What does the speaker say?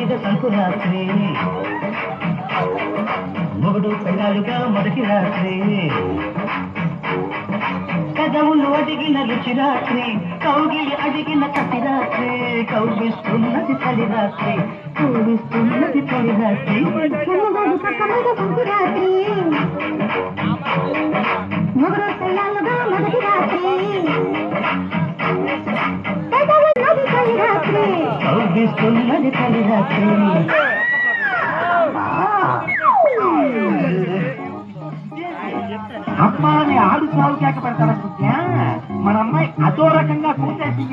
మీద సంకురాత్రి మొగుడు పెళ్ళాలుగా మొదటి రాత్రి కదవులు అడిగిన రుచి రాత్రి కౌగిలి అడిగిన కసి రాత్రి కౌగిస్తున్నది తల్లి రాత్రి కౌగిస్తున్నది తల్లి రాత్రి సంకురాత్రి మొగుడు పెళ్ళాలుగా మొదటి రాత్రి కౌగిస్తున్నది తల్లి రాత్రి అమ్మాని ఆడు సాగు కేక పెడతారా మన అమ్మాయి అదో రకంగా కూర్చేసి